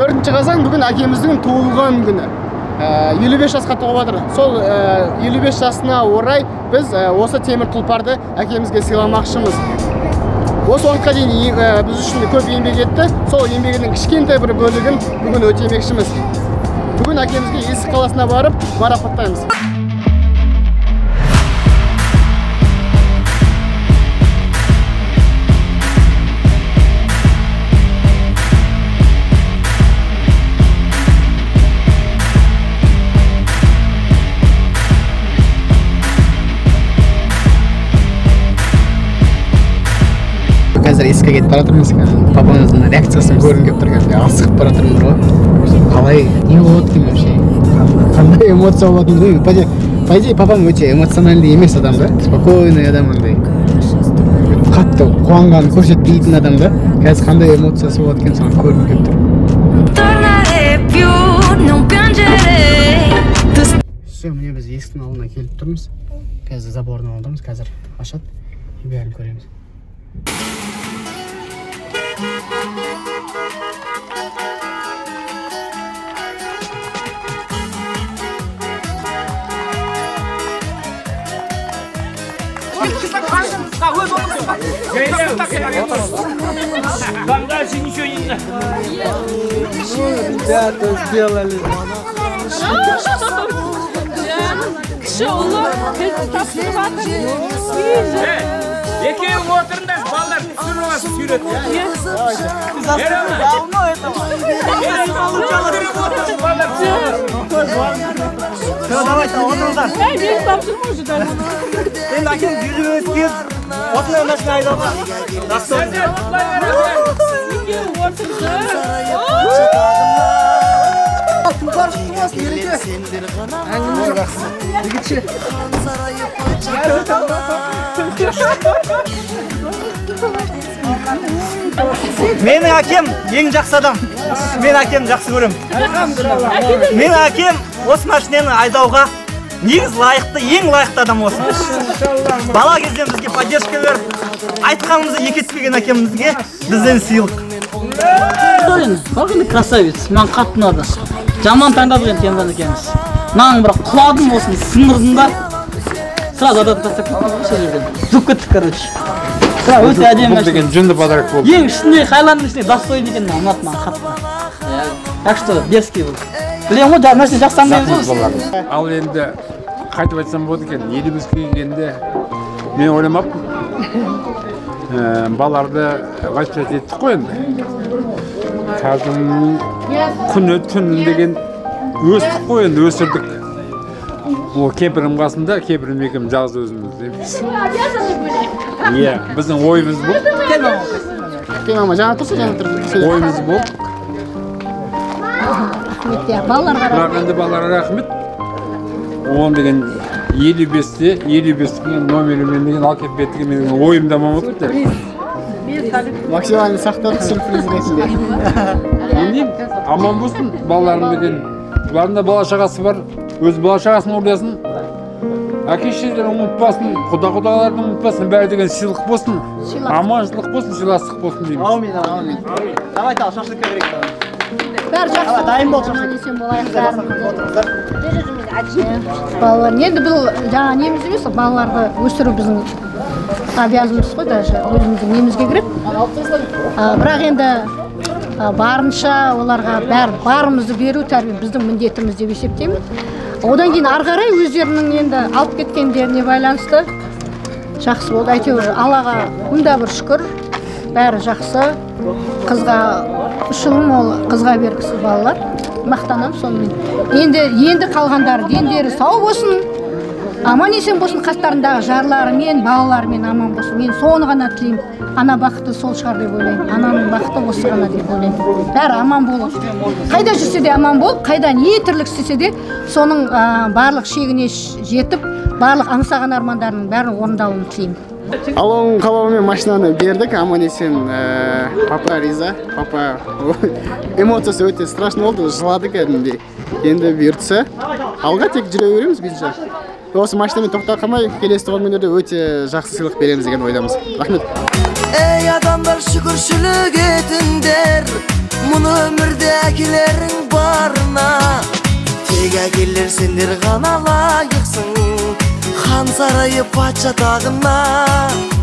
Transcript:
4 қазан бүгін әкеміздің туылған күні. 55 жасқа толып жатыр. Сол 55 жасына орай біз осы темір тұлпарды әкемізге сыйламақшымыз. Осы уақытқа дейін біз үшін көп еңбек етті. Сол еңбегінің кішкентай бір бөлігін бүгін өтемекшіміз. Бүгін әкемізге Есік қаласына барып марапаттаймыз. Қазір есікке кетіп бара жатырмыз. Папамыздың реакциясын көргім келіп тұрған. Асығып бара жатырмыз ғой. Қалай не болады екен вообще? Қандай эмоция болатынын білмеймін. По идее, папам өте эмоциональный емес адам да. Спокойный адам андай. Қатты қуанғанын көрсетпейтін адам да. Қазір қандай эмоциясы болады екен соны көргім келіп тұр. Все, міне біз есіктің алдына келіп тұрмыз. Қазір забордың алдымыз. Қазір ашады. Бәрін көреміз. Дальше ничего не знаю. Ребята сделали. Екеуің отырыңдар, балалар сүйрет. Давно этого. Давайте, отырыңдар. Мен тапсырма уже даже. Енді әкем жүзіп өткен. Осындай машина айдауға. Менің әкем ең жақсы адам. Мен әкем жақсы көрем. Менің әкем осы машинаны айдауға негіз лайықты, ең лайықты адам осы. Бала кезден бізге поддержка беріп, айтқанымызды екетпеген әкемізге бізден сыйлық. Қандай красавец, маған қатты ұнады. Жаман таңдалған темірден екенбіз. Маған бірақ құладым осыны сындырдым да. Сразу адам тастап кеттім сол жерден. Жұп кеттік, короче. Өте әдемі машина. Бұл деген жүнді подарок болды. Ең ішінде Хайландың ішінде достойный екен ұнады маған қатты. Так что дерзкий бұл. Білем ғой, машина жақсы таңдаймыз ғой. Ал енді қайтып айтсам болады екен, 55-ге келгенде мен ойламаппын. Балаларды воспитать еттік қой енді. Қазір күні түні деген өстік қой енді, өсірдік. Ол кемпірім қасында, кемпірім екеуміз жалғыз өзіміз емес. Иә, біздің ойымыз бұл. Кел мама, жаңа тұрса жаңа тұрды. Ойымыз бұл. Бірақ енді балаларға рахмет. Оған деген 55-те номерімен деген алып беттіге менің ойымда мамықты. Максимально сақтады сюрприз ретінде. Білмеймін, аман болсын балаларым деген. Бұларында бала шағасы бар, өз бала шағасын ордасын. Әке-шешелерін ұмытпасын, құда-құдаларын ұмытпасын, бәрі деген сыйлық болсын, аманшылық болсын, сыйластық болсын дейміз. Аумин, аумин. Давай тал, шашлыкқа берейік. Бәрі жақсы. Дайын бол, Аман-есен болайықтар. Балалар, енді бұл жаңа неміз емес, балаларды өсіру біздің обязанымыз қой, даже өзіміздің немізге кіріп. Бірақ енді барынша оларға барымызды беру тәрбие біздің міндетіміз деп есептеймін. Одан кейін ары қарай өздерінің енді алып кеткендеріне байланысты жақсы болды. Әйтеуір Аллаға күнде бір шүкір, бәрі жақсы. Қызға ұшылым ол қызға бергісіз балалар. Мақтанам сонымен. Енді қалғандар дендері сау болсын, аман есен болсын, қастарындағы жарларымен, балаларымен аман болсын. Мен соны ғана тілеймін. Ана бақыты сол шығар деп ойлаймын. Ананың бақыты осы ғана деп ойлаймын. Бәрі аман болып. Қайда жүрсе де аман болып, қайда не тірлік істесе де соның барлық шегіне жетіп, барлық аңсаған армандарының бәрін орындауын тілеймін. Алланың қалауымен машинаны бердік, аман есен. Папа риза, папа эмоциясы өте страшно болды, жылады кәдімгідей. Енді бұйыртса, алға тек жүре береміз бізше. Осы машинамен тоқтап қалмай, келесі туған күндерде өте жақсы сыйлық береміз деген ойдамыз. Рахмет. Ey adamlar şükürşülük etindер, Мұны өмірде әкелерің барына, тек әкелер сендер ғана лайықсың хан сарайы патша тағына.